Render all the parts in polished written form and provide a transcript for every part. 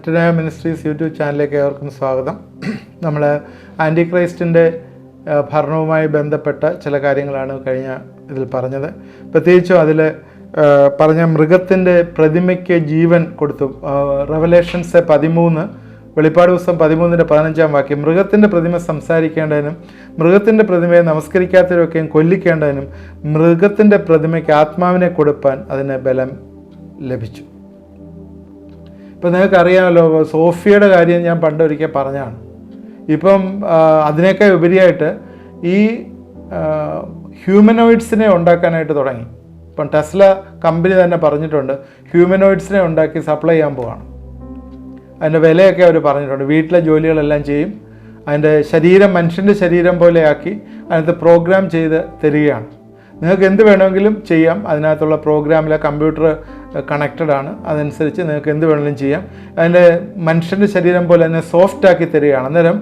അറ്റനായ ministries YouTube ചാനലിലേക്ക് ഏവർക്കും സ്വാഗതം. നമ്മൾ ആൻറ്റി ക്രൈസ്റ്റിൻ്റെ ഭരണവുമായി ബന്ധപ്പെട്ട ചില കാര്യങ്ങളാണ് കഴിഞ്ഞ ഇതിൽ പറഞ്ഞത്. പ്രത്യേകിച്ചും അതിൽ പറഞ്ഞ മൃഗത്തിൻ്റെ പ്രതിമയ്ക്ക് ജീവൻ കൊടുത്തു. റെവലേഷൻസ് 13 വെളിപ്പാട് ദിവസം 13-15 വാക്യം, മൃഗത്തിൻ്റെ പ്രതിമ സംസാരിക്കേണ്ടതിനും മൃഗത്തിൻ്റെ പ്രതിമയെ നമസ്കരിക്കാത്തവരൊക്കെയും കൊല്ലിക്കേണ്ടതിനും മൃഗത്തിൻ്റെ പ്രതിമയ്ക്ക് ആത്മാവിനെ കൊടുപ്പാൻ അതിന് ബലം ലഭിച്ചു. ഇപ്പം നിങ്ങൾക്കറിയാമല്ലോ, സോഫിയയുടെ കാര്യം ഞാൻ പണ്ടൊരിക്കൽ പറഞ്ഞാണ്. ഇപ്പം അതിനേക്കാൾ ഉപരിയായിട്ട് ഈ ഹ്യൂമനോയിഡ്സിനെ ഉണ്ടാക്കാനായിട്ട് തുടങ്ങി. ഇപ്പം ടെസ്ല കമ്പനി തന്നെ പറഞ്ഞിട്ടുണ്ട്, ഹ്യൂമനോയിഡ്സിനെ ഉണ്ടാക്കി സപ്ലൈ ചെയ്യാൻ പോവാണ്. അതിൻ്റെ വിലയൊക്കെ അവർ പറഞ്ഞിട്ടുണ്ട്. വീട്ടിലെ ജോലികളെല്ലാം ചെയ്യും, അതിൻ്റെ ശരീരം മനുഷ്യൻ്റെ ശരീരം പോലെയാക്കി അതിനകത്ത് പ്രോഗ്രാം ചെയ്ത് തരികയാണ്. നിങ്ങൾക്ക് എന്ത് വേണമെങ്കിലും ചെയ്യാം. അതിനകത്തുള്ള പ്രോഗ്രാമിലെ കമ്പ്യൂട്ടർ കണക്റ്റഡ് ആണ്, അതനുസരിച്ച് നിങ്ങൾക്ക് എന്ത് വേണമെങ്കിലും ചെയ്യാം. അതിൻ്റെ മനുഷ്യൻ്റെ ശരീരം പോലെ തന്നെ സോഫ്റ്റ് ആക്കി തരികയാണ്. അന്നേരം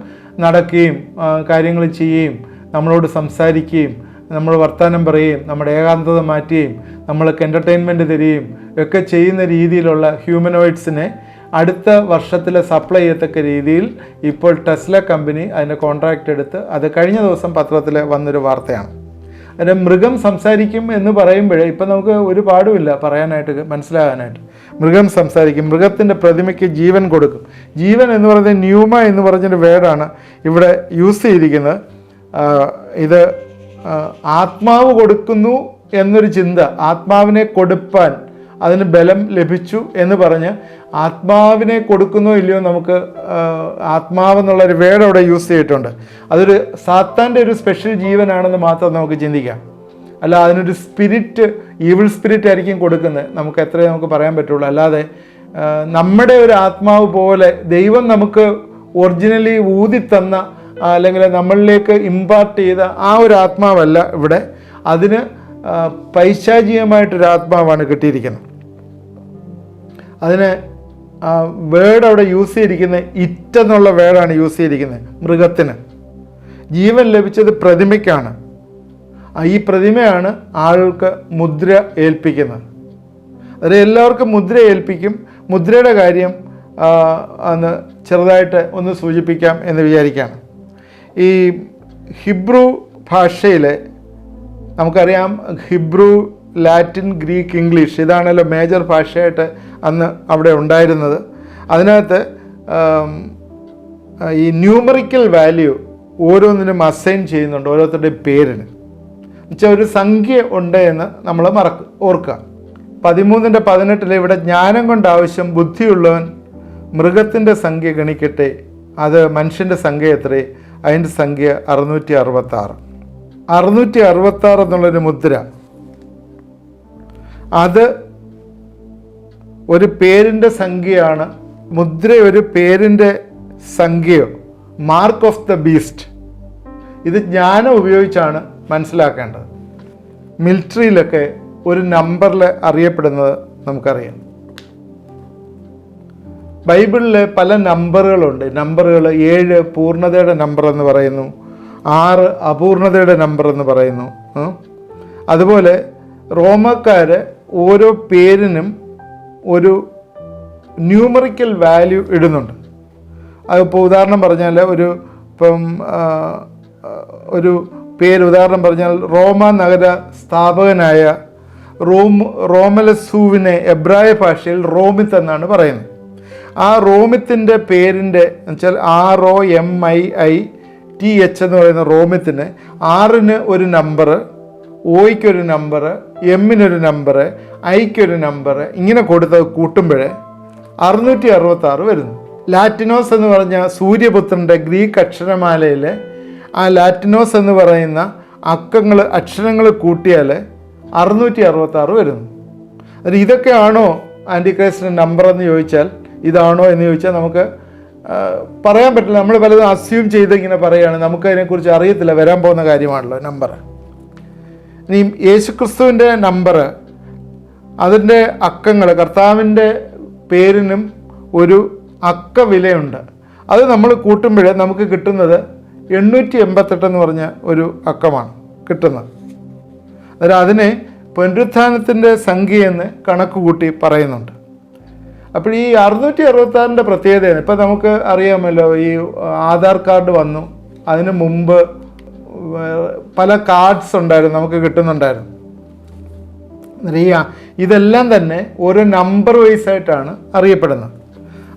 നടക്കുകയും കാര്യങ്ങൾ ചെയ്യുകയും നമ്മളോട് സംസാരിക്കുകയും നമ്മൾ വർത്തമാനം പറയുകയും നമ്മുടെ ഏകാന്തത മാറ്റുകയും നമ്മൾക്ക് എൻ്റർടൈൻമെൻറ്റ് തരികയും ഒക്കെ ചെയ്യുന്ന രീതിയിലുള്ള ഹ്യൂമനോയിഡ്സിനെ അടുത്ത വർഷത്തിൽ സപ്ലൈ ചെയ്യത്തക്ക രീതിയിൽ ഇപ്പോൾ ടെസ്ല കമ്പനി അതിൻ്റെ കോൺട്രാക്റ്റ് എടുത്ത്, അത് കഴിഞ്ഞ ദിവസം പത്രത്തിൽ വന്നൊരു വാർത്തയാണ്. അതിൻ്റെ മൃഗം സംസാരിക്കും എന്ന് പറയുമ്പോഴേ ഇപ്പം നമുക്ക് ഒരു പാടുമില്ല പറയാനായിട്ട്, മനസ്സിലാകാനായിട്ട്. മൃഗം സംസാരിക്കും, മൃഗത്തിൻ്റെ പ്രതിമയ്ക്ക് ജീവൻ കൊടുക്കും. ജീവൻ എന്ന് പറയുന്നത് ന്യൂമ എന്ന് പറഞ്ഞൊരു വേർഡാണ് ഇവിടെ യൂസ് ചെയ്തിരിക്കുന്നത്. ഇത് ആത്മാവ് കൊടുക്കുന്നു എന്നൊരു ചിന്ത, ആത്മാവിനെ കൊടുപ്പാൻ അതിന് ബലം ലഭിച്ചു എന്ന് പറഞ്ഞ് ആത്മാവിനെ കൊടുക്കുന്നോ ഇല്ലയോ, നമുക്ക് ആത്മാവെന്നുള്ളൊരു വേർഡ് അവിടെ യൂസ് ചെയ്തിട്ടുണ്ട്. അതൊരു സാത്താൻ്റെ ഒരു സ്പെഷ്യൽ ജീവനാണെന്ന് മാത്രം നമുക്ക് ചിന്തിക്കാം. അല്ല, അതിനൊരു സ്പിരിറ്റ്, ഈവിൾ സ്പിരിറ്റ് ആയിരിക്കും കൊടുക്കുന്നത്, നമുക്ക് എത്രയേ നമുക്ക് പറയാൻ പറ്റുള്ളൂ. അല്ലാതെ നമ്മുടെ ഒരു ആത്മാവ് പോലെ ദൈവം നമുക്ക് ഒറിജിനലി ഊതിത്തന്ന അല്ലെങ്കിൽ നമ്മളിലേക്ക് ഇമ്പാർട്ട് ചെയ്ത ആ ഒരു ആത്മാവല്ല ഇവിടെ. അതിന് പൈശാചികമായിട്ടൊരു ആത്മാവാണ് കിട്ടിയിരിക്കുന്നത്. അതിന് വേർഡ് അവിടെ യൂസ് ചെയ്തിരിക്കുന്നത് ഇറ്റെന്നുള്ള വേർഡാണ് യൂസ് ചെയ്തിരിക്കുന്നത്. മൃഗത്തിന് ജീവൻ ലഭിച്ചത് പ്രതിമയ്ക്കാണ്. ഈ പ്രതിമയാണ് ആൾക്ക് മുദ്ര ഏൽപ്പിക്കുന്നത്. അത് എല്ലാവർക്കും മുദ്ര ഏൽപ്പിക്കും. മുദ്രയുടെ കാര്യം ഒന്ന് ചെറുതായിട്ട് ഒന്ന് സൂചിപ്പിക്കാം എന്ന് വിചാരിക്കുകയാണ്. ഈ ഹിബ്രു ഭാഷയിൽ നമുക്കറിയാം, ഹിബ്രു, ലാറ്റിൻ, ഗ്രീക്ക്, ഇംഗ്ലീഷ്, ഇതാണല്ലോ മേജർ ഭാഷയായിട്ട് അന്ന് അവിടെ ഉണ്ടായിരുന്നത്. അതിനകത്ത് ഈ ന്യൂമറിക്കൽ വാല്യൂ ഓരോന്നിനും അസൈൻ ചെയ്യുന്നുണ്ട്, ഓരോരുത്തരുടെയും പേരിന്. എന്നുവെച്ചാൽ ഒരു സംഖ്യ ഉണ്ട് എന്ന് നമ്മൾ ഓർക്കുക. 13-18 ഇവിടെ ജ്ഞാനം കൊണ്ട് ആവശ്യം ബുദ്ധിയുള്ളവൻ മൃഗത്തിൻ്റെ സംഖ്യ ഗണിക്കട്ടെ, അത് മനുഷ്യൻ്റെ സംഖ്യ എത്രേ, അതിൻ്റെ സംഖ്യ 666. 666 എന്നുള്ളൊരു മുദ്ര, അത് ഒരു പേരിൻ്റെ സംഖ്യയാണ്. മുദ്ര ഒരു പേരിൻ്റെ സംഖ്യയോ, മാർക്ക് ഓഫ് ദ ബീസ്റ്റ്. ഇത് ജ്ഞാനം ഉപയോഗിച്ചാണ് മനസ്സിലാക്കേണ്ടത്. മിലിറ്ററിയിലൊക്കെ ഒരു നമ്പറിൽ അറിയപ്പെടുന്നത് നമുക്കറിയാം. ബൈബിളിൽ പല നമ്പറുകളുണ്ട്. നമ്പറുകൾ 7 പൂർണ്ണതയുടെ നമ്പർ എന്ന് പറയുന്നു, 6 അപൂർണതയുടെ നമ്പർ എന്ന് പറയുന്നു. അതുപോലെ റോമക്കാർ ഓരോ പേരിനും ഒരു ന്യൂമറിക്കൽ വാല്യൂ ഇടുന്നുണ്ട്. അതിപ്പോൾ ഉദാഹരണം പറഞ്ഞാൽ ഒരു പേര് ഉദാഹരണം പറഞ്ഞാൽ റോമ നഗര സ്ഥാപകനായ റോമലസൂവിനെ എബ്രായ ഭാഷയിൽ റോമിത്ത് എന്നാണ് പറയുന്നത്. ആ റോമിത്തിൻ്റെ പേരിൻ്റെ വെച്ചാൽ ROMIITH എന്ന് പറയുന്ന റോമിത്തിന് 6-ന് ഒരു നമ്പർ, ഒയ്ക്കൊരു നമ്പർ, എമ്മിനൊരു നമ്പർ, ഐക്കൊരു നമ്പർ, ഇങ്ങനെ കൂട്ടുമ്പോൾ 666 വരുന്നു. ലാറ്റിനോസ് എന്ന് പറഞ്ഞ സൂര്യപുത്രൻ്റെ ഗ്രീക്ക് അക്ഷരമാലയിൽ ആ ലാറ്റിനോസ് എന്ന് പറയുന്ന അക്ഷരങ്ങൾ കൂട്ടിയാൽ 666 വരുന്നു. അത് ഇതൊക്കെയാണോ ആൻറ്റി ക്രൈസ്റ്റിൻ്റെ നമ്പർ എന്ന് ചോദിച്ചാൽ, ഇതാണോ എന്ന് ചോദിച്ചാൽ നമുക്ക് പറയാൻ പറ്റില്ല. നമ്മൾ പലതും അസ്യൂം ചെയ്ത് ഇങ്ങനെ പറയുകയാണ്, നമുക്കതിനെക്കുറിച്ച് അറിയത്തില്ല, വരാൻ പോകുന്ന കാര്യമാണല്ലോ നമ്പർ. ഇനി യേശുക്രിസ്തുവിൻ്റെ നമ്പർ, അതിൻ്റെ അക്കങ്ങൾ, കർത്താവിൻ്റെ പേരിനും ഒരു അക്ക വിലയുണ്ട്. അത് നമ്മൾ കൂട്ടുമ്പോൾ നമുക്ക് കിട്ടുന്നത് 888 എന്ന് പറഞ്ഞ ഒരു അക്കമാണ് കിട്ടുന്നത്. അതായത് അതിനെ പുനരുത്ഥാനത്തിൻ്റെ സംഖ്യയെന്ന് കണക്ക് കൂട്ടി പറയുന്നുണ്ട്. അപ്പോൾ ഈ 666 പ്രത്യേകതയാണ്. ഇപ്പം നമുക്ക് അറിയാമല്ലോ, ഈ ആധാർ കാർഡ് വന്നു, അതിന് മുമ്പ് പല കാർഡ്സ് ഉണ്ടായിരുന്നു, നമുക്ക് കിട്ടുന്നുണ്ടായിരുന്നു. ഇതെല്ലാം തന്നെ ഓരോ നമ്പർ വൈസ് ആയിട്ടാണ് അറിയപ്പെടുന്നത്.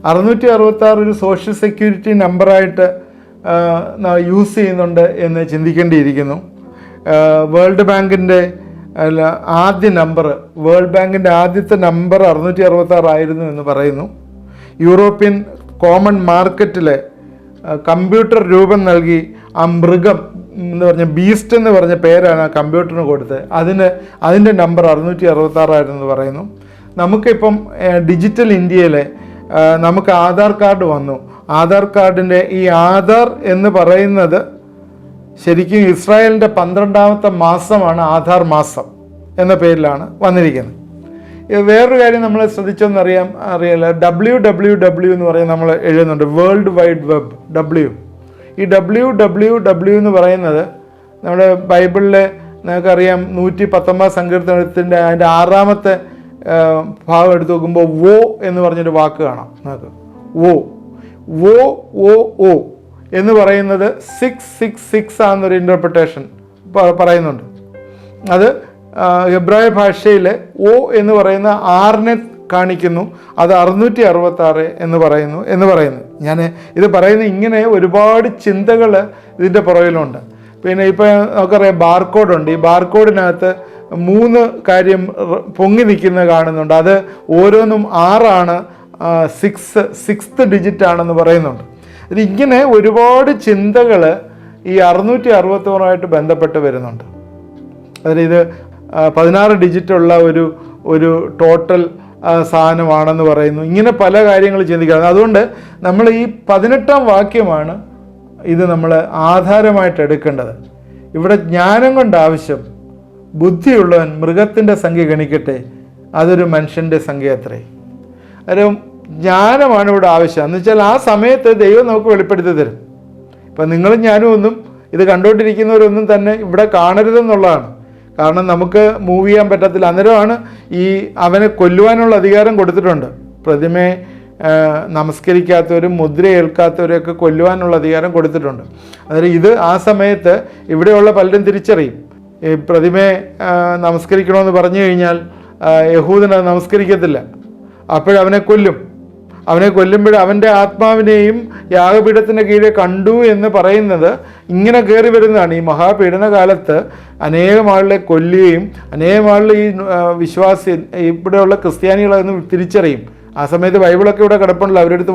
666 ഒരു സോഷ്യൽ സെക്യൂരിറ്റി നമ്പറായിട്ട് യൂസ് ചെയ്യുന്നുണ്ട് എന്ന് ചിന്തിക്കേണ്ടിയിരിക്കുന്നു. വേൾഡ് ബാങ്കിൻ്റെ ആദ്യ നമ്പർ, വേൾഡ് ബാങ്കിൻ്റെ ആദ്യത്തെ നമ്പർ 666 ആയിരുന്നു എന്ന് പറയുന്നു. യൂറോപ്യൻ കോമൺ മാർക്കറ്റിലെ കമ്പ്യൂട്ടർ രൂപം നൽകി ആ മൃഗം എന്ന് പറഞ്ഞ ബീസ്റ്റ് എന്ന് പറഞ്ഞ പേരാണ് ആ കമ്പ്യൂട്ടറിന് കൊടുത്തത്. അതിൻ്റെ നമ്പർ 666 ആയിരുന്നു പറയുന്നു. നമുക്കിപ്പം ഡിജിറ്റൽ ഇന്ത്യയിലെ നമുക്ക് ആധാർ കാർഡ് വന്നു. ആധാർ കാർഡിൻ്റെ ഈ ആധാർ എന്ന് പറയുന്നത് ശരിക്കും ഇസ്രായേലിൻ്റെ 12ാമത്തെ മാസമാണ് ആധാർ മാസം എന്ന പേരിലാണ് വന്നിരിക്കുന്നത്. വേറൊരു കാര്യം നമ്മൾ അറിയില്ല, WWW എന്ന് പറയും നമ്മൾ എഴുതുന്നുണ്ട്, വേൾഡ് വൈഡ് വെബ്. ഈ WWW എന്ന് പറയുന്നത് നമ്മുടെ ബൈബിളിലെ നമുക്കറിയാം 119 സങ്കീർത്തനത്തിൻ്റെ അതിൻ്റെ 6ാമത്തെ ഭാഗം എടുത്ത് നോക്കുമ്പോൾ വോ എന്ന് പറഞ്ഞൊരു വാക്ക് കാണാം നമുക്ക്. വോ എന്ന് പറയുന്നത് 666 ആണെന്നൊരു ഇൻ്റർപ്രിട്ടേഷൻ പറയുന്നുണ്ട്. അത് ഹെബ്രായ ഭാഷയിലെ ഓ എന്ന് പറയുന്ന 6നെ കാണിക്കുന്നു, അത് 666 എന്ന് പറയുന്നു. ഞാൻ ഇത് പറയുന്ന ഇങ്ങനെ ഒരുപാട് ചിന്തകൾ ഇതിൻ്റെ പുറകിലുണ്ട്. പിന്നെ ഇപ്പോൾ നമുക്കറിയാം ബാർകോഡുണ്ട്. ഈ ബാർകോഡിനകത്ത് 3 കാര്യം പൊങ്ങി നിൽക്കുന്നത് കാണുന്നുണ്ട്. അത് ഓരോന്നും 6ആണ്, 6th ഡിജിറ്റ് ആണെന്ന് പറയുന്നുണ്ട്. ഇങ്ങനെ ഒരുപാട് ചിന്തകൾ ഈ 666 ബന്ധപ്പെട്ട് വരുന്നുണ്ട്. അതായത് 16 ഡിജിറ്റുള്ള ഒരു ടോട്ടൽ സാധനമാണെന്ന് പറയുന്നു. ഇങ്ങനെ പല കാര്യങ്ങൾ ചിന്തിക്കുന്നത്. അതുകൊണ്ട് നമ്മൾ ഈ 18ാം വാക്യമാണ് ഇത് നമ്മൾ ആധാരമായിട്ട് എടുക്കേണ്ടത്. ഇവിടെ ജ്ഞാനം കൊണ്ട് ആവശ്യം, ബുദ്ധിയുള്ളവൻ മൃഗത്തിൻ്റെ സംഖ്യ ഗണിക്കട്ടെ, അതൊരു മനുഷ്യൻ്റെ സംഖ്യ അത്രേ. അന്നേരം ജ്ഞാനമാണ് ഇവിടെ ആവശ്യം. എന്ന് വെച്ചാൽ ആ സമയത്ത് ദൈവം നമുക്ക് വെളിപ്പെടുത്തി തരും. ഇപ്പം നിങ്ങളും ഞാനും ഒന്നും ഇത് കണ്ടുകൊണ്ടിരിക്കുന്നവരൊന്നും തന്നെ ഇവിടെ കാണരുതെന്നുള്ളതാണ്. കാരണം നമുക്ക് മൂവ് ചെയ്യാൻ പറ്റത്തില്ല. അന്നേരമാണ് ഈ അവനെ കൊല്ലുവാനുള്ള അധികാരം കൊടുത്തിട്ടുണ്ട്. പ്രതിമയെ നമസ്കരിക്കാത്തവരും മുദ്ര ഏൽക്കാത്തവരെയൊക്കെ കൊല്ലുവാനുള്ള അധികാരം കൊടുത്തിട്ടുണ്ട്. അന്നേരം ഇത് ആ സമയത്ത് ഇവിടെയുള്ള പലരും തിരിച്ചറിയും. ഈ പ്രതിമയെ നമസ്കരിക്കണമെന്ന് പറഞ്ഞു കഴിഞ്ഞാൽ യഹൂദനെ നമസ്കരിക്കത്തില്ല, അപ്പോഴവനെ കൊല്ലും. അവനെ കൊല്ലുമ്പോൾ അവൻ്റെ ആത്മാവിനെയും യാഗപീഠത്തിൻ്റെ കീഴെ കണ്ടു എന്ന് പറയുന്നത് ഇങ്ങനെ കയറി വരുന്നതാണ്. ഈ മഹാപീഡന കാലത്ത് അനേകം ആളുകളെ കൊല്ലുകയും അനേകം ആളുകൾ ഈ ഇവിടെയുള്ള ക്രിസ്ത്യാനികളെന്ന് തിരിച്ചറിയും. ആ സമയത്ത് ബൈബിളൊക്കെ ഇവിടെ കിടപ്പുണ്ടല്ലോ, അവരെടുത്ത്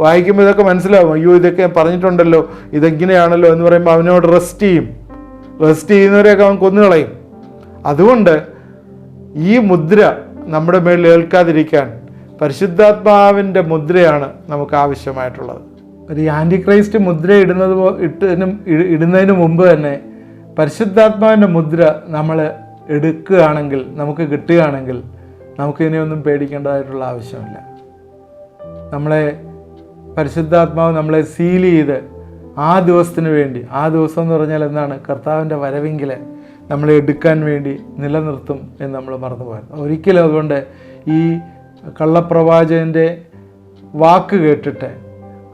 വായിക്കുമ്പോൾ ഇതൊക്കെ മനസ്സിലാവും. അയ്യോ, ഇതൊക്കെ പറഞ്ഞിട്ടുണ്ടല്ലോ, ഇതെങ്ങനെയാണല്ലോ എന്ന് പറയുമ്പോൾ അവനോട് റെസ്റ്റ് ചെയ്യുന്നവരെയൊക്കെ അവൻ കൊന്നുകളയും. അതുകൊണ്ട് ഈ മുദ്ര നമ്മുടെ മേളിൽ ഏൽക്കാതിരിക്കാൻ പരിശുദ്ധാത്മാവിൻ്റെ മുദ്രയാണ് നമുക്ക് ആവശ്യമായിട്ടുള്ളത്. ഈ ആൻറ്റിക്രൈസ്റ്റ് മുദ്ര ഇടുന്നതിന് മുമ്പ് തന്നെ പരിശുദ്ധാത്മാവിൻ്റെ മുദ്ര നമ്മൾ എടുക്കുകയാണെങ്കിൽ, നമുക്ക് കിട്ടുകയാണെങ്കിൽ, നമുക്കിതിനെയൊന്നും പേടിക്കേണ്ടതായിട്ടുള്ള ആവശ്യമില്ല. പരിശുദ്ധാത്മാവ് നമ്മളെ സീൽ ചെയ്ത് ആ ദിവസത്തിന് വേണ്ടി, ആ ദിവസം എന്ന് പറഞ്ഞാൽ എന്താണ്, കർത്താവിൻ്റെ വരവെങ്കിൽ നമ്മളെ എടുക്കാൻ വേണ്ടി നിലനിർത്തും എന്ന് നമ്മൾ മറന്നുപോയത്. ഒരിക്കലും അതുകൊണ്ട് ഈ കള്ളപ്രവാചകൻ്റെ വാക്ക് കേട്ടിട്ട്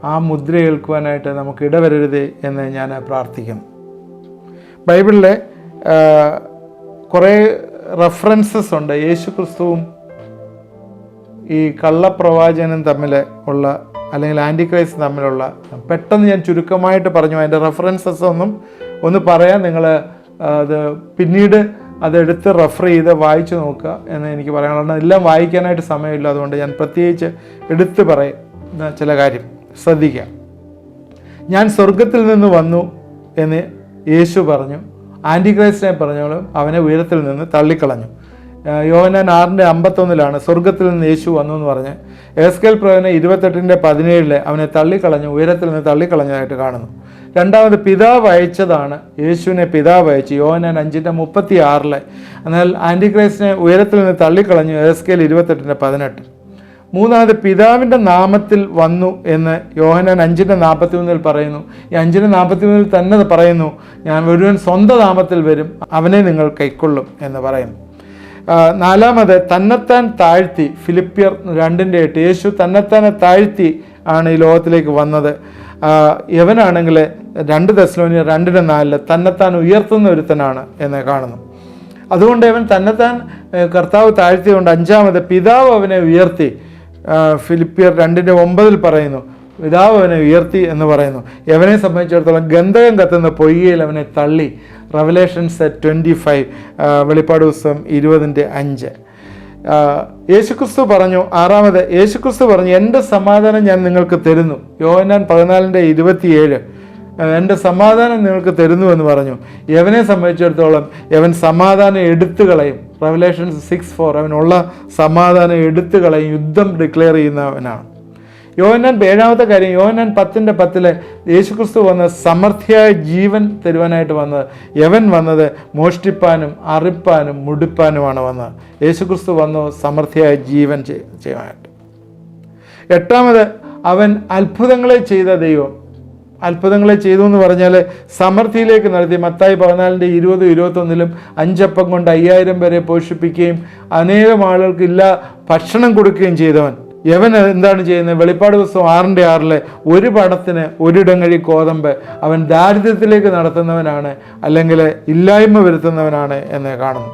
ആ മുദ്ര ഏൽക്കുവാനായിട്ട് നമുക്ക് ഇടവരരുതേ എന്ന് ഞാൻ പ്രാർത്ഥിക്കുന്നു. ബൈബിളിലെ കുറേ റെഫറൻസസ് ഉണ്ട്. യേശു ക്രിസ്തുവും ഈ കള്ളപ്രവാചകനും തമ്മിൽ ഉള്ള, അല്ലെങ്കിൽ ആൻറ്റിക്രൈസ്റ്റ് തമ്മിലുള്ള, പെട്ടെന്ന് ഞാൻ ചുരുക്കമായിട്ട് പറഞ്ഞു, അതിൻ്റെ റെഫറൻസസ് ഒന്ന് പറയാൻ നിങ്ങൾ അത് പിന്നീട് അതെടുത്ത് റെഫർ ചെയ്ത് വായിച്ചു നോക്കുക എന്ന് എനിക്ക് പറയാനുള്ളത്. എല്ലാം വായിക്കാനായിട്ട് സമയമില്ല, അതുകൊണ്ട് ഞാൻ പ്രത്യേകിച്ച് എടുത്ത് പറയുന്ന ചില കാര്യം ശ്രദ്ധിക്കാം. ഞാൻ സ്വർഗത്തിൽ നിന്ന് വന്നു എന്ന് യേശു പറഞ്ഞു. ആൻറ്റിക്രൈസ്റ്റിനെ പറഞ്ഞോളും അവനെ ഉയരത്തിൽ നിന്ന് തള്ളിക്കളഞ്ഞു. യോഹന്നാൻ 6:51 സ്വർഗത്തിൽ നിന്ന് യേശു വന്നു എന്ന് പറഞ്ഞ്. എസ്കേൽ പ്രവചനം 28:17 അവനെ തള്ളിക്കളഞ്ഞു, ഉയരത്തിൽ നിന്ന് തള്ളിക്കളഞ്ഞതായിട്ട് കാണുന്നു. രണ്ടാമത് പിതാവ് അയച്ചതാണ്, യേശുവിനെ പിതാവ് അയച്ചു, യോഹന്നാൻ 5:36. എന്നാൽ ആൻറ്റിക്രൈസ്റ്റിനെ ഉയരത്തിൽ നിന്ന് തള്ളിക്കളഞ്ഞു, എസ്കേൽ 28:18. മൂന്നാമത് പിതാവിൻ്റെ നാമത്തിൽ വന്നു എന്ന് യോഹന്നാൻ 5:43 പറയുന്നു. ഈ 5:43 തന്നെ പറയുന്നു, ഞാൻ ഒരുവൻ സ്വന്തം നാമത്തിൽ വരും, അവനെ നിങ്ങൾ കൈക്കൊള്ളും എന്ന് പറയുന്നു. നാലാമത് തന്നെത്താൻ താഴ്ത്തി. ഫിലിപ്പിയർ 2:8. യേശു തന്നെത്താനെ താഴ്ത്തി ആണ് ഈ ലോകത്തിലേക്ക് വന്നത്. യവനാണെങ്കിൽ 2 തെസ്സലോനിയർ 2:4 തന്നെത്താൻ ഉയർത്തുന്ന ഒരുത്തനാണ് എന്ന് കാണുന്നു. അതുകൊണ്ട് അവൻ തന്നെത്താൻ കർത്താവ് താഴ്ത്തിയുകൊണ്ട്. അഞ്ചാമത് പിതാവ് അവനെ ഉയർത്തി. ഫിലിപ്പിയർ 2:9 പറയുന്നു, പിതാവ് അവനെ ഉയർത്തി എന്ന് പറയുന്നു. യവനെ സംബന്ധിച്ചിടത്തോളം ഗന്ധകം കത്തുന്ന പൊയ്യയിൽ അവനെ തള്ളി. റെവലേഷൻസ് 25, വെളിപ്പാട് പുസ്തകം 20:5. യേശുക്രിസ്തു പറഞ്ഞു. ആറാമത് യേശുക്രിസ്തു പറഞ്ഞു, എൻ്റെ സമാധാനം ഞാൻ നിങ്ങൾക്ക് തരുന്നു. യോഹന്നാൻ 14:27, എൻ്റെ സമാധാനം നിങ്ങൾക്ക് തരുന്നു എന്ന് പറഞ്ഞു. യവനെ സംബന്ധിച്ചിടത്തോളം യവൻ സമാധാനം എടുത്തു കളയും. റെവലേഷൻസ് 6:4, അവനുള്ള സമാധാനം എടുത്തു കളയും, യുദ്ധം ഡിക്ലെയർ ചെയ്യുന്നവനാണ്. യോഹന്നാൻ 7-ാമത്തെ കാര്യം, യോഹന്നാൻ 10:10 യേശുക്രിസ്തു വന്ന് സമൃദ്ധിയായ ജീവൻ തരുവാനായിട്ട് വന്നത്. യവൻ വന്നത് മോഷ്ടിപ്പാനും അറിപ്പാനും മുടിപ്പാനുമാണ് വന്നത്. യേശുക്രിസ്തു വന്നു സമൃദ്ധിയായ ജീവൻ ചെയ്യാനായിട്ട്. 8-ാമത് അവൻ അത്ഭുതങ്ങളെ ചെയ്ത ദൈവം. അത്ഭുതങ്ങളെ ചെയ്തു എന്ന് പറഞ്ഞാൽ സമൃദ്ധിയിലേക്ക് നടത്തി. മത്തായി 14:20-21 5 അപ്പം കൊണ്ട് 5000 പേരെ പോഷിപ്പിക്കുകയും അനേകം ആളുകൾക്ക് ഭക്ഷണം കൊടുക്കുകയും ചെയ്തവൻ. യവൻ എന്താണ് ചെയ്യുന്നത്? വെളിപ്പാട് പുസ്തകം 6:6 ഒരു പണത്തിന് ഒരിടങ്ങഴി കോതമ്പ്. അവൻ ദാരിദ്ര്യത്തിലേക്ക് നടത്തുന്നവനാണ്, അല്ലെങ്കിൽ ഇല്ലായ്മ വരുത്തുന്നവനാണ് എന്ന് കാണുന്നു.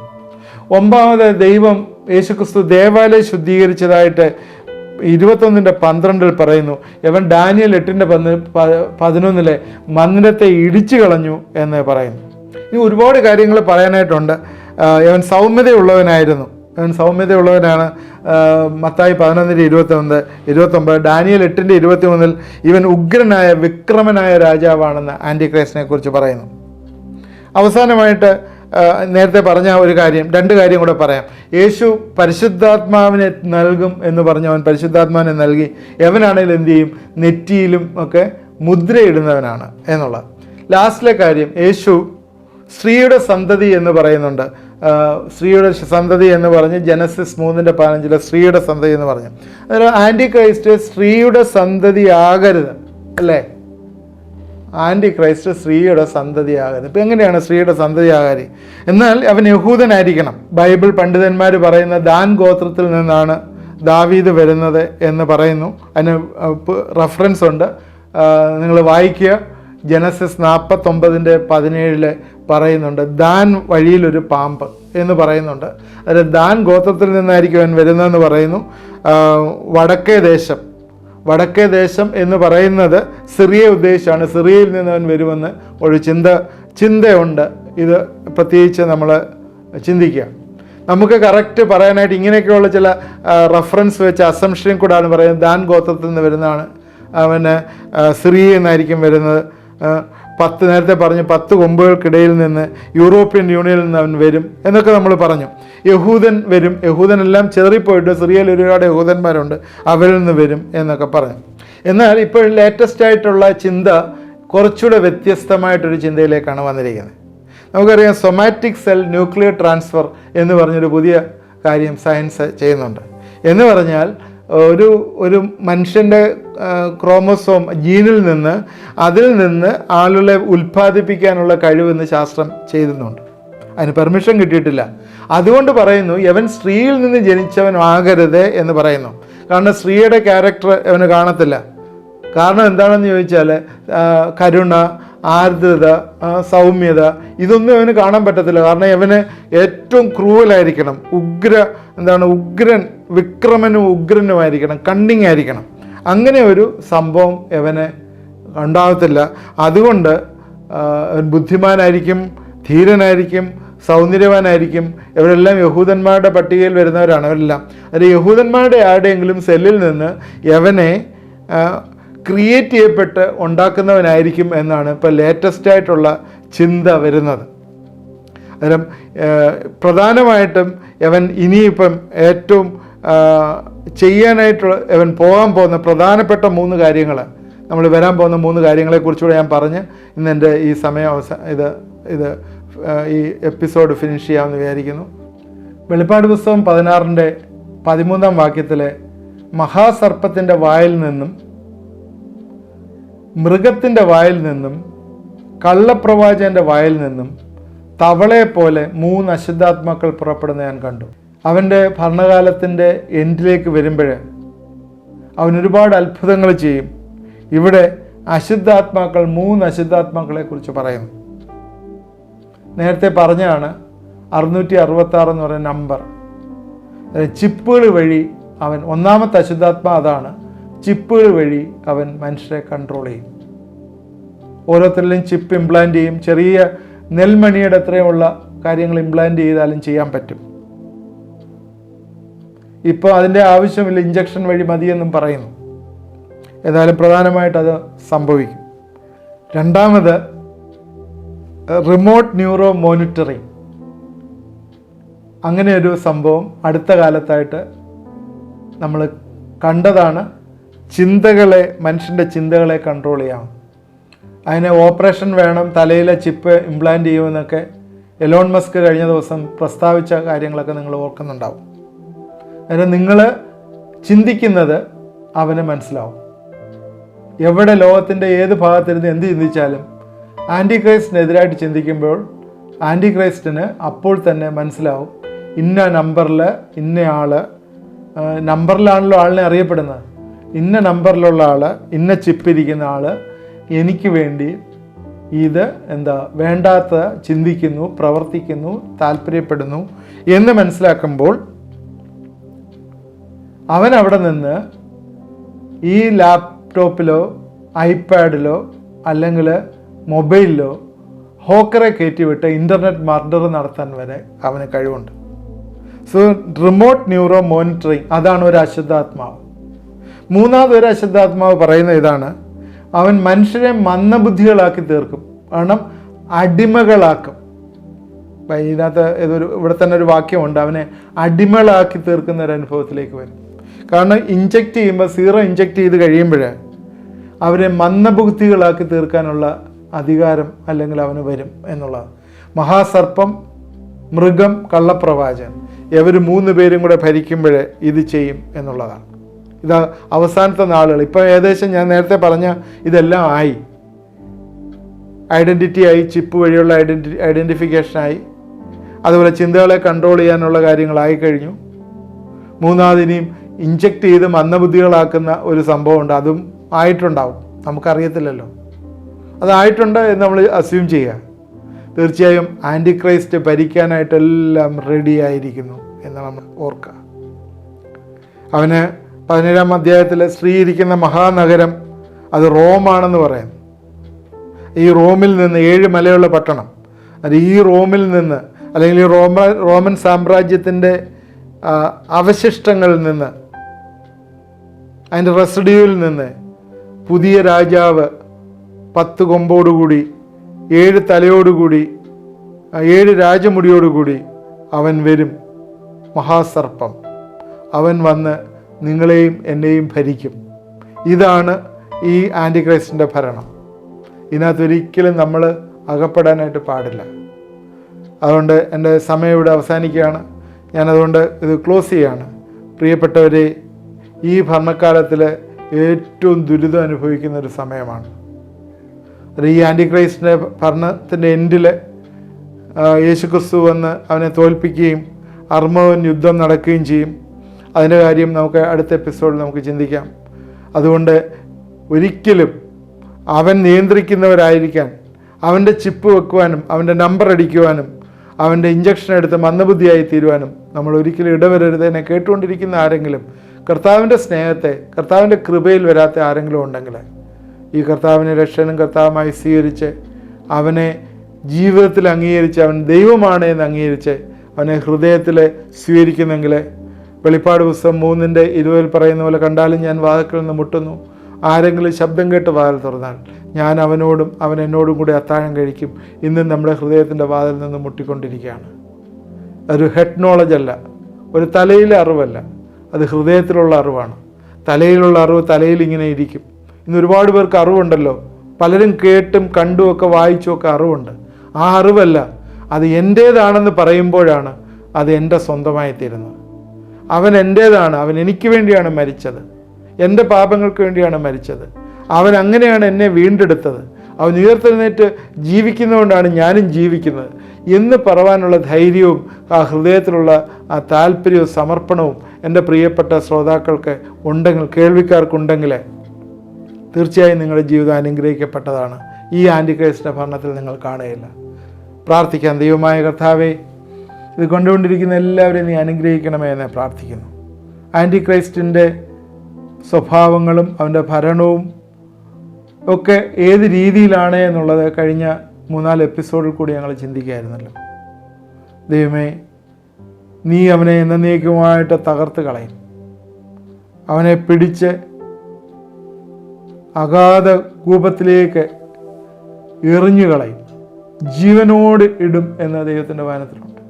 9-ാമത് ദൈവം യേശുക്രിസ്തു ദേവാലയം ശുദ്ധീകരിച്ചതായിട്ട് 21:12 പറയുന്നു. യവൻ ഡാനിയൽ 8:11 മന്ദിരത്തെ ഇടിച്ചു കളഞ്ഞു എന്ന് പറയുന്നു. ഇനി ഒരുപാട് കാര്യങ്ങൾ പറയാനായിട്ടുണ്ട്. യവൻ സൗമ്യതയുള്ളവനായിരുന്നു. അവൻ സൗമ്യതയുള്ളവനാണ്. മത്തായി 11:29 ഡാനിയൽ 8:23 ഇവൻ ഉഗ്രനായ വിക്രമനായ രാജാവാണെന്ന് ആൻറ്റിക്രൈസ്റ്റിനെ കുറിച്ച് പറയുന്നു. അവസാനമായിട്ട് നേരത്തെ പറഞ്ഞ ഒരു കാര്യം, 2 കാര്യം കൂടെ പറയാം. യേശു പരിശുദ്ധാത്മാവിനെ നൽകും എന്ന് പറഞ്ഞു. അവൻ പരിശുദ്ധാത്മാവിനെ നൽകി. യവനാണെങ്കിൽ എന്തു ചെയ്യും? നെറ്റിയിലും ഒക്കെ മുദ്രയിടുന്നവനാണ് എന്നുള്ളത്. ലാസ്റ്റിലെ കാര്യം, യേശു സ്ത്രീയുടെ സന്തതി എന്ന് പറയുന്നുണ്ട്. സ്ത്രീയുടെ സന്തതി എന്ന് പറഞ്ഞ് ജനസിസ് 3:15 സ്ത്രീയുടെ സന്തതി എന്ന് പറഞ്ഞു. അതായത് ആൻറ്റി ക്രൈസ്റ്റ് സ്ത്രീയുടെ സന്തതി ആകരുത്, അല്ലേ? ആൻറ്റി ക്രൈസ്റ്റ് സ്ത്രീയുടെ സന്തതി ആകരുത്. ഇപ്പം എങ്ങനെയാണ് സ്ത്രീയുടെ സന്തതി ആകാരി? എന്നാൽ അവൻ യഹൂദനായിരിക്കണം. ബൈബിൾ പണ്ഡിതന്മാർ പറയുന്ന ദാൻ ഗോത്രത്തിൽ നിന്നാണ് ദാവീദ് വരുന്നത് എന്ന് പറയുന്നു. അതിന് റെഫറൻസ് ഉണ്ട്, നിങ്ങൾ വായിക്കുക. ജനസിസ് 49:17 പറയുന്നുണ്ട്, ദാൻ വഴിയിലൊരു പാമ്പ് എന്ന് പറയുന്നുണ്ട്. അതായത് ദാൻ ഗോത്രത്തിൽ നിന്നായിരിക്കും അവൻ വരുന്നതെന്ന് പറയുന്നു. വടക്കേ ദേശം എന്ന് പറയുന്നത് സിറിയയെ ഉദ്ദേശിച്ചാണ്. സിറിയയിൽ നിന്ന് അവൻ വരുമെന്ന് ഒരു ചിന്തയുണ്ട്. ഇത് പ്രത്യേകിച്ച് നമ്മൾ ചിന്തിക്കുക. നമുക്ക് കറക്റ്റ് പറയാനായിട്ട് ഇങ്ങനെയൊക്കെയുള്ള ചില റെഫറൻസ് വെച്ച് അസംഷനും കൂടാണ് പറയുന്നത്. ദാൻ ഗോത്രത്തിൽ നിന്ന് വരുന്നതാണ് അവന്, സിറിയയിൽ നിന്നായിരിക്കും വരുന്നത്. 10 നേരത്തെ പറഞ്ഞു 10 കൊമ്പുകൾക്കിടയിൽ നിന്ന് യൂറോപ്യൻ യൂണിയനിൽ നിന്ന് അവൻ വരും എന്നൊക്കെ നമ്മൾ പറഞ്ഞു. യഹൂദൻ വരും, യഹൂദനെല്ലാം ചെറിപ്പോയിട്ട് സിറിയയിൽ ഒരുപാട് യഹൂദന്മാരുണ്ട്, അവരിൽ നിന്ന് വരും എന്നൊക്കെ പറഞ്ഞു. എന്നാൽ ഇപ്പോൾ ലേറ്റസ്റ്റ് ആയിട്ടുള്ള ചിന്ത കുറച്ചുകൂടെ വ്യത്യസ്തമായിട്ടൊരു ചിന്തയിലേക്കാണ് വന്നിരിക്കുന്നത്. നമുക്കറിയാം സൊമാറ്റിക് സെൽ ന്യൂക്ലിയർ ട്രാൻസ്ഫർ എന്ന് പറഞ്ഞൊരു പുതിയ കാര്യം സയൻസ് ചെയ്യുന്നുണ്ട്. എന്ന് പറഞ്ഞാൽ ഒരു മനുഷ്യൻ്റെ ക്രോമസോം ജീനിൽ നിന്ന് അതിൽ നിന്ന് ആളുകളെ ഉൽപ്പാദിപ്പിക്കാനുള്ള കഴിവെന്ന് ശാസ്ത്രം ചെയ്യുന്നുണ്ട്. അതിന് പെർമിഷൻ കിട്ടിയിട്ടില്ല. അതുകൊണ്ട് പറയുന്നു യവൻ സ്ത്രീയിൽ നിന്ന് ജനിച്ചവൻ ആകരുത് എന്ന് പറയുന്നു. കാരണം സ്ത്രീയുടെ ക്യാരക്ടർ അവന് കാണത്തില്ല. കാരണം എന്താണെന്ന് ചോദിച്ചാൽ കരുണ, ആർദ്രത, സൗമ്യത ഇതൊന്നും അവന് കാണാൻ പറ്റത്തില്ല. കാരണം അവന് ഏറ്റവും ക്രൂവലായിരിക്കണം, ഉഗ്രൻ, വിക്രമനും ഉഗ്രനുമായിരിക്കണം, കണ്ണിങ് ആയിരിക്കണം. അങ്ങനെ ഒരു സംഭവം അവന് ഉണ്ടാകത്തില്ല. അതുകൊണ്ട് അവൻ ബുദ്ധിമാനായിരിക്കും, ധീരനായിരിക്കും, സൗന്ദര്യവാനായിരിക്കും. ഇവരെല്ലാം യഹൂദന്മാരുടെ പട്ടികയിൽ വരുന്നവരാണ് അവരെല്ലാം. അത് യഹൂദന്മാരുടെ ആരുടെയെങ്കിലും സെല്ലിൽ നിന്ന് യവനെ ക്രിയേറ്റ് ചെയ്യപ്പെട്ട് ഉണ്ടാക്കുന്നവനായിരിക്കും എന്നാണ് ഇപ്പോൾ ലേറ്റസ്റ്റ് ആയിട്ടുള്ള ചിന്ത വരുന്നത്. അന്നേരം പ്രധാനമായിട്ടും അവൻ ഇനിയിപ്പം ഏറ്റവും ചെയ്യാനായിട്ടുള്ള അവൻ പോകാൻ പോകുന്ന പ്രധാനപ്പെട്ട 3 കാര്യങ്ങൾ, നമ്മൾ വരാൻ പോകുന്ന 3 കാര്യങ്ങളെക്കുറിച്ചുകൂടെ ഞാൻ പറഞ്ഞ് ഇന്ന് എൻ്റെ ഈ സമയം ഈ എപ്പിസോഡ് ഫിനിഷ് ചെയ്യാമെന്ന് വിചാരിക്കുന്നു. വെളിപ്പാട് പുസ്തകം 16:13 വാക്യത്തിലെ മഹാസർപ്പത്തിൻ്റെ വായിൽ നിന്നും മൃഗത്തിൻ്റെ വായിൽ നിന്നും കള്ളപ്രവാചകൻ്റെ വായിൽ നിന്നും തവളയെപ്പോലെ 3 അശുദ്ധാത്മാക്കൾ പുറപ്പെടുന്ന ഞാൻ കണ്ടു. അവൻ്റെ ഭരണകാലത്തിൻ്റെ എൻഡിലേക്ക് വരുമ്പോൾ അവൻ ഒരുപാട് അത്ഭുതങ്ങൾ ചെയ്യും. ഇവിടെ അശുദ്ധാത്മാക്കൾ 3 അശുദ്ധാത്മാക്കളെ കുറിച്ച് പറയുന്നു. നേരത്തെ പറഞ്ഞാണ് 666 എന്ന് പറയുന്ന നമ്പർ. ചിപ്പുകൾ വഴി അവൻ, ഒന്നാമത്തെ അശുദ്ധാത്മാ അതാണ്, ചിപ്പുകൾ വഴി അവൻ മനുഷ്യരെ കൺട്രോൾ ചെയ്യും. ഓരോരുത്തരിലും ചിപ്പ് ഇംപ്ലാന്റ് ചെയ്യും. ചെറിയ നെൽമണിയുടെ അത്രയുമുള്ള കാര്യങ്ങൾ ഇംപ്ലാന്റ് ചെയ്താലും ചെയ്യാൻ പറ്റും. ഇപ്പോൾ അതിൻ്റെ ആവശ്യമില്ല, ഇഞ്ചക്ഷൻ വഴി മതിയെന്നും പറയുന്നു. ഏതായാലും പ്രധാനമായിട്ട് അത് സംഭവിക്കും. രണ്ടാമത് റിമോട്ട് ന്യൂറോ മോണിറ്ററിങ്. അങ്ങനെ ഒരു സംഭവം അടുത്ത കാലത്തായിട്ട് നമ്മൾ കണ്ടതാണ്. ചിന്തകളെ, മനുഷ്യൻ്റെ ചിന്തകളെ കൺട്രോൾ ചെയ്യാം. അതിന് ഓപ്പറേഷൻ വേണം, തലയിലെ ചിപ്പ് ഇംപ്ലാന്റ് ചെയ്യുമെന്നൊക്കെ എലോൺ മസ്ക് കഴിഞ്ഞ ദിവസം പ്രസ്താവിച്ച കാര്യങ്ങളൊക്കെ നിങ്ങൾ ഓർക്കുന്നുണ്ടാവും. അതിന് നിങ്ങൾ ചിന്തിക്കുന്നത് അവന് മനസ്സിലാവും. എവിടെ ലോകത്തിൻ്റെ ഏത് ഭാഗത്തിരുന്ന് എന്ത് ചിന്തിച്ചാലും ആൻറ്റി ക്രൈസ്റ്റിനെതിരായിട്ട് ചിന്തിക്കുമ്പോൾ ആൻറ്റി ക്രൈസ്റ്റിന് അപ്പോൾ തന്നെ മനസ്സിലാവും, ഇന്ന നമ്പറിൽ ഇന്ന ആൾ, നമ്പറിലാണല്ലോ ആളിനെ അറിയപ്പെടുന്നത്, ഇന്ന നമ്പറിലുള്ള ആൾ, ഇന്ന ചിപ്പിരിക്കുന്ന ആൾ എനിക്ക് വേണ്ടി ഇത് വേണ്ടാത്ത ചിന്തിക്കുന്നു, പ്രവർത്തിക്കുന്നു, താല്പര്യപ്പെടുന്നു എന്ന് മനസ്സിലാക്കുമ്പോൾ അവൻ അവിടെ നിന്ന് ഈ ലാപ്ടോപ്പിലോ ഐപാഡിലോ അല്ലെങ്കിൽ മൊബൈലിലോ ഹോക്കറെ കയറ്റിവിട്ട് ഇൻ്റർനെറ്റ് മർഡർ നടത്താൻ വരെ അവന് കഴിവുണ്ട്. സോ റിമോട്ട് ന്യൂറോ മോണിറ്ററിങ്, അതാണ് ഒരു അശുദ്ധാത്മാവ്. മൂന്നാമതൊരു അശുദ്ധാത്മാവ് പറയുന്ന ഇതാണ്, അവൻ മനുഷ്യരെ മന്ദബുദ്ധികളാക്കി തീർക്കും. കാരണം അടിമകളാക്കും. ഇതിനകത്ത് ഇവിടെ തന്നെ ഒരു വാക്യമുണ്ട്, അവനെ അടിമകളാക്കി തീർക്കുന്ന ഒരു അനുഭവത്തിലേക്ക് വരും. കാരണം ഇഞ്ചക്ട് ചെയ്യുമ്പോൾ, സീറോ ഇഞ്ചക്ട് ചെയ്ത് കഴിയുമ്പോൾ അവരെ മന്ദബുദ്ധികളാക്കി തീർക്കാനുള്ള അധികാരം അല്ലെങ്കിൽ അവന് വരും എന്നുള്ളതാണ്. മഹാസർപ്പം, മൃഗം, കള്ളപ്രവാചകൻ, ഇവർ 3 പേരും കൂടെ ഭരിക്കുമ്പോൾ ഇത് ചെയ്യും എന്നുള്ളതാണ്. ഇത് അവസാനത്തെ നാളുകൾ. ഇപ്പോൾ ഏകദേശം ഞാൻ നേരത്തെ പറഞ്ഞ ഇതെല്ലാം ആയി. ഐഡൻറ്റിറ്റി ആയി, ചിപ്പ് വഴിയുള്ള ഐഡൻറ്റിഫിക്കേഷനായി, അതുപോലെ ചിന്തകളെ കൺട്രോൾ ചെയ്യാനുള്ള കാര്യങ്ങളായി കഴിഞ്ഞു. മൂന്നാമതിനെയും ഇഞ്ചക്ട് ചെയ്ത് മന്ദബുദ്ധികളാക്കുന്ന ഒരു സംഭവമുണ്ട്. അതും ആയിട്ടുണ്ടാവും, നമുക്കറിയത്തില്ലല്ലോ. അതായിട്ടുണ്ട് എന്ന് നമ്മൾ അസ്യൂം ചെയ്യുക. തീർച്ചയായും ആൻറ്റി ക്രൈസ്റ്റ് ഭരിക്കാനായിട്ടെല്ലാം റെഡി ആയിരിക്കുന്നു എന്ന് നമ്മൾ ഓർക്കുക. അവന് 17-ാം അധ്യായത്തിൽ സ്ത്രീ ഇരിക്കുന്ന മഹാനഗരം അത് റോമാണെന്ന് പറയുന്നു. ഈ റോമിൽ നിന്ന് 7 മലയുള്ള പട്ടണം, അത് ഈ റോമിൽ നിന്ന് അല്ലെങ്കിൽ ഈ റോമൻ സാമ്രാജ്യത്തിൻ്റെ അവശിഷ്ടങ്ങളിൽ നിന്ന്, അതിൻ്റെ റെസിഡ്യൂവിൽ നിന്ന് പുതിയ രാജാവ് 10 കൊമ്പോടുകൂടി 7 തലയോടുകൂടി 7 രാജമുടിയോടുകൂടി അവൻ വരും. മഹാസർപ്പം അവൻ വന്ന് നിങ്ങളെയും എന്നെയും ഭരിക്കും. ഇതാണ് ഈ ആൻറ്റി ക്രൈസ്റ്റിൻ്റെ ഭരണം. ഇതിനകത്തൊരിക്കലും നമ്മൾ അകപ്പെടാനായിട്ട് പാടില്ല. അതുകൊണ്ട് എൻ്റെ സമയം ഇവിടെ അവസാനിക്കുകയാണ്. ഞാനതുകൊണ്ട് ഇത് ക്ലോസ് ചെയ്യുകയാണ്. പ്രിയപ്പെട്ടവരെ, ഈ ഭരണകാലത്തിൽ ഏറ്റവും ദുരിതം അനുഭവിക്കുന്ന ഒരു സമയമാണ്. ഈ ആൻറ്റി ക്രൈസ്റ്റിൻ്റെ ഭരണത്തിൻ്റെ എൻഡിൽ യേശുക്രിസ്തു വന്ന് അവനെ തോൽപ്പിക്കുകയും അർമ്മവൻ യുദ്ധം നടക്കുകയും ചെയ്യും. അതിൻ്റെ കാര്യം നമുക്ക് അടുത്ത എപ്പിസോഡിൽ നമുക്ക് ചിന്തിക്കാം. അതുകൊണ്ട് ഒരിക്കലും അവൻ നിയന്ത്രിക്കുന്നവരായിരിക്കാൻ, അവൻ്റെ ചിപ്പ് വെക്കുവാനും അവൻ്റെ നമ്പർ അടിക്കുവാനും അവൻ്റെ ഇഞ്ചക്ഷൻ എടുത്ത് മന്ദബുദ്ധിയായി തീരുവാനും നമ്മൾ ഒരിക്കലും ഇടവരരുത്. എന്നെ കേട്ടുകൊണ്ടിരിക്കുന്ന ആരെങ്കിലും കർത്താവിൻ്റെ സ്നേഹത്തെ, കർത്താവിൻ്റെ കൃപയിൽ വരാത്ത ആരെങ്കിലും ഉണ്ടെങ്കിൽ ഈ കർത്താവിനെ രക്ഷകനും കർത്താവുമായി സ്വീകരിച്ച് അവനെ ജീവിതത്തിൽ അംഗീകരിച്ച്, അവൻ ദൈവമാണ് എന്ന് അംഗീകരിച്ച് അവനെ ഹൃദയത്തിൽ സ്വീകരിക്കുന്നെങ്കിൽ വെളിപ്പാട് പുസ്തകം 3:20 പറയുന്ന പോലെ, കണ്ടാലും ഞാൻ വാതിൽക്കൽ നിന്ന് മുട്ടുന്നു, ആരെങ്കിലും ശബ്ദം കേട്ട് വാതിൽ തുറന്നാൽ ഞാൻ അവനോടും അവൻ എന്നോടും കൂടി അത്താഴം കഴിക്കും. ഇന്നും നമ്മുടെ ഹൃദയത്തിൻ്റെ വാതിൽ നിന്ന് മുട്ടിക്കൊണ്ടിരിക്കുകയാണ്. അതൊരു ഹെഡ് നോളജ് അല്ല, ഒരു തലയിലെ അറിവല്ല, അത് ഹൃദയത്തിലുള്ള അറിവാണ്. തലയിലുള്ള അറിവ് തലയിൽ ഇങ്ങനെ ഇരിക്കും. ഇന്ന് ഒരുപാട് പേർക്ക് അറിവുണ്ടല്ലോ, പലരും കേട്ടും കണ്ടുമൊക്കെ വായിച്ചുമൊക്കെ അറിവുണ്ട്. ആ അറിവല്ല, അത് എൻ്റേതാണെന്ന് പറയുമ്പോഴാണ് അത് എൻ്റെ സ്വന്തമായി തീരുന്നത്. അവൻ എൻ്റേതാണ്, അവൻ എനിക്ക് വേണ്ടിയാണ് മരിച്ചത്, എൻ്റെ പാപങ്ങൾക്ക് വേണ്ടിയാണ് മരിച്ചത്, അവൻ അങ്ങനെയാണ് എന്നെ വീണ്ടെടുത്തത്, അവൻ ഉയർത്തെഴുന്നേറ്റ് ജീവിക്കുന്നതുകൊണ്ടാണ് ഞാനും ജീവിക്കുന്നത് എന്ന് പറവാനുള്ള ധൈര്യവും ആ ഹൃദയത്തിലുള്ള ആ താല്പര്യവും സമർപ്പണവും എൻ്റെ പ്രിയപ്പെട്ട ശ്രോതാക്കൾക്ക് ഉണ്ടെങ്കിൽ, കേൾവിക്കാർക്കുണ്ടെങ്കിൽ തീർച്ചയായും നിങ്ങളുടെ ജീവിതം അനുഗ്രഹിക്കപ്പെട്ടതാണ്. ഈ ആൻറ്റിക്രൈസ്റ്റിൻ്റെ ഭരണത്തിൽ നിങ്ങൾ കാണുകയില്ല. പ്രാർത്ഥിക്കാം. ദൈവമായ കർത്താവേ, ഇത് കൊണ്ടുകൊണ്ടിരിക്കുന്ന എല്ലാവരെയും നീ അനുഗ്രഹിക്കണമേ എന്ന് പ്രാർത്ഥിക്കുന്നു. ആൻറ്റിക്രൈസ്റ്റിൻ്റെ സ്വഭാവങ്ങളും അവൻ്റെ ഭരണവും ഒക്കെ ഏത് രീതിയിലാണ് എന്നുള്ളത് കഴിഞ്ഞ 3-4 എപ്പിസോഡിൽ കൂടി ഞങ്ങൾ ചിന്തിക്കുകയായിരുന്നല്ലോ. ദൈവമേ, നീ അവനെ എന്നേക്കുമായിട്ട് തകർത്ത് കളയും. അവനെ പിടിച്ച് അഗാധ കൂപത്തിലേക്ക് എറിഞ്ഞു കളയും, ജീവനോട് ഇടും എന്ന ദൈവത്തിൻ്റെ വചനത്തിലുണ്ട്.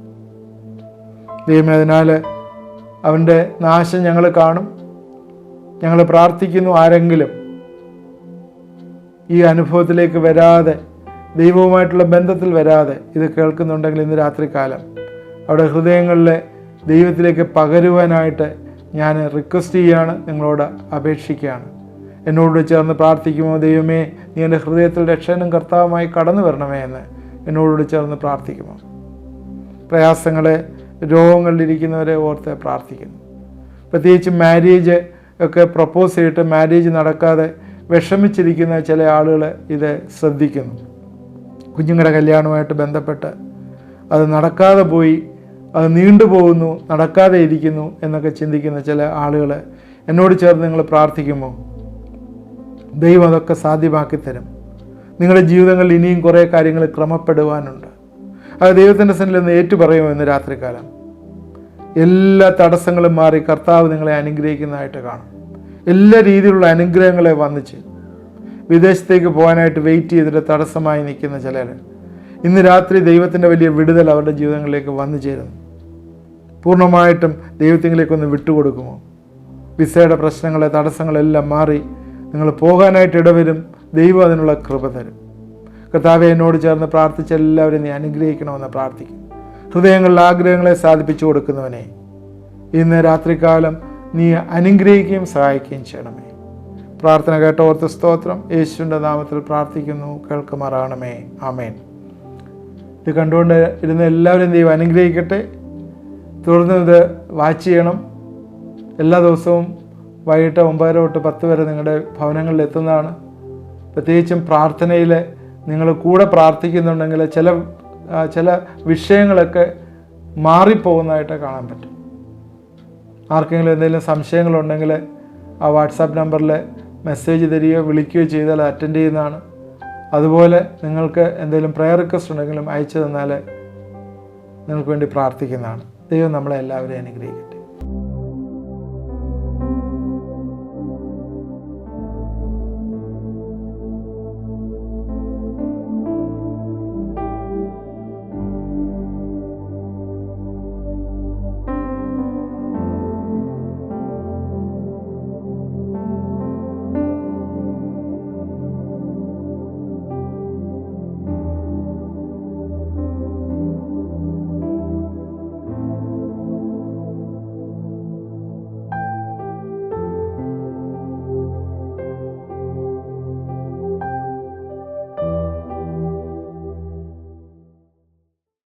ദൈവമേ, അതിനാൽ അവൻ്റെ നാശം ഞങ്ങൾ കാണും. ഞങ്ങൾ പ്രാർത്ഥിക്കുന്നു, ആരെങ്കിലും ഈ അനുഭവത്തിലേക്ക് വരാതെ, ദൈവവുമായിട്ടുള്ള ബന്ധത്തിൽ വരാതെ ഇത് കേൾക്കുന്നുണ്ടെങ്കിൽ ഇന്ന് രാത്രികാലം അവിടെ ഹൃദയങ്ങളിലെ ദൈവത്തിലേക്ക് പകരുവാനായിട്ട് ഞാൻ റിക്വസ്റ്റ് ചെയ്യുകയാണ്, നിങ്ങളോട് അപേക്ഷിക്കുകയാണ്. എന്നോട് ചേർന്ന് പ്രാർത്ഥിക്കുമോ? ദൈവമേ, നീ എൻ്റെ ഹൃദയത്തിൽ രക്ഷകനും കർത്താവുമായി കടന്നു വരണമേ എന്ന് എന്നോട് ചേർന്ന് പ്രാർത്ഥിക്കുമോ? പ്രയാസങ്ങളെ, രോഗങ്ങളിലിരിക്കുന്നവരെ ഓർത്ത് പ്രാർത്ഥിക്കുന്നു. പ്രത്യേകിച്ച് മാരേജ് ഒക്കെ പ്രപ്പോസ് ചെയ്തിട്ട് മാരേജ് നടക്കാതെ വിഷമിച്ചിരിക്കുന്ന ചില ആളുകൾ ഇത് ശ്രദ്ധിക്കുന്നു. കുഞ്ഞുങ്ങളുടെ കല്യാണവുമായിട്ട് ബന്ധപ്പെട്ട് അത് നടക്കാതെ പോയി, അത് നീണ്ടുപോകുന്നു, നടക്കാതെ ഇരിക്കുന്നു എന്നൊക്കെ ചിന്തിക്കുന്ന ചില ആളുകൾ എന്നോട് ചേർന്ന് നിങ്ങൾ പ്രാർത്ഥിക്കുമ്പോൾ ദൈവം അതൊക്കെ സാധ്യമാക്കി തരും. നിങ്ങളുടെ ജീവിതങ്ങളിൽ ഇനിയും കുറേ കാര്യങ്ങൾ ക്രമപ്പെടുവാനുണ്ട്. അത് ദൈവത്തിൻ്റെ സന്നിധിയിൽ നിന്ന് ഏറ്റുപറയുമോ ഇന്ന് രാത്രികാലം? എല്ലാ തടസ്സങ്ങളും മാറി കർത്താവ് നിങ്ങളെ അനുഗ്രഹിക്കുന്നതായിട്ട് കാണും. എല്ലാ രീതിയിലുള്ള അനുഗ്രഹങ്ങളെ വന്നിച്ച് വിദേശത്തേക്ക് പോകാനായിട്ട് വെയിറ്റ് ചെയ്തിട്ട് തടസ്സമായി നിൽക്കുന്ന ചിലർ ഇന്ന് രാത്രി ദൈവത്തിൻ്റെ വലിയ വിടുതൽ അവരുടെ ജീവിതങ്ങളിലേക്ക് വന്നു ചേരുന്നു. പൂർണ്ണമായിട്ടും ദൈവത്തിലേക്കൊന്ന് വിട്ടുകൊടുക്കുമോ? വിസയുടെ പ്രശ്നങ്ങളെ, തടസ്സങ്ങളെല്ലാം മാറി നിങ്ങൾ പോകാനായിട്ട് ഇടവരും. ദൈവം അതിനുള്ള കൃപ തരും. കർത്താവെ, എന്നോട് ചേർന്ന് പ്രാർത്ഥിച്ച എല്ലാവരും നീ അനുഗ്രഹിക്കണമെന്ന് പ്രാർത്ഥിക്കും. ഹൃദയങ്ങളിലെ ആഗ്രഹങ്ങളെ സാധിപ്പിച്ചു കൊടുക്കുന്നവനെ ഇന്ന് രാത്രികാലം നീ അനുഗ്രഹിക്കുകയും സഹായിക്കുകയും ചെയ്യണമേ. പ്രാർത്ഥന കേട്ട ഓർത്ത് സ്തോത്രം. യേശുവിൻ്റെ നാമത്തിൽ പ്രാർത്ഥിക്കുന്നു, കേൾക്കുമാറാകണമേ. ആമേൻ. ഇത് കണ്ടുകൊണ്ട് ഇരുന്ന എല്ലാവരും ദൈവം അനുഗ്രഹിക്കട്ടെ. തുടർന്ന് ഇത് വാച്ച് ചെയ്യണം. എല്ലാ ദിവസവും വൈകിട്ട് 9 തൊട്ട് 10 വരെ നിങ്ങളുടെ ഭവനങ്ങളിൽ എത്തുന്നതാണ്. പ്രത്യേകിച്ചും പ്രാർത്ഥനയിൽ നിങ്ങൾ കൂടെ പ്രാർത്ഥിക്കുന്നുണ്ടെങ്കിൽ ചില വിഷയങ്ങളൊക്കെ മാറിപ്പോകുന്നതായിട്ട് കാണാൻ പറ്റും. ആർക്കെങ്കിലും എന്തെങ്കിലും സംശയങ്ങളുണ്ടെങ്കിൽ ആ വാട്സാപ്പ് നമ്പറിൽ മെസ്സേജ് തരികയോ വിളിക്കുകയോ ചെയ്താൽ അറ്റൻഡ് ചെയ്യുന്നതാണ്. അതുപോലെ നിങ്ങൾക്ക് എന്തെങ്കിലും പ്രയർ റിക്വസ്റ്റ് ഉണ്ടെങ്കിലും അയച്ചു തന്നാൽ നിങ്ങൾക്ക് വേണ്ടി പ്രാർത്ഥിക്കുന്നതാണ്. ദൈവം നമ്മളെ എല്ലാവരെയും അനുഗ്രഹിക്കും.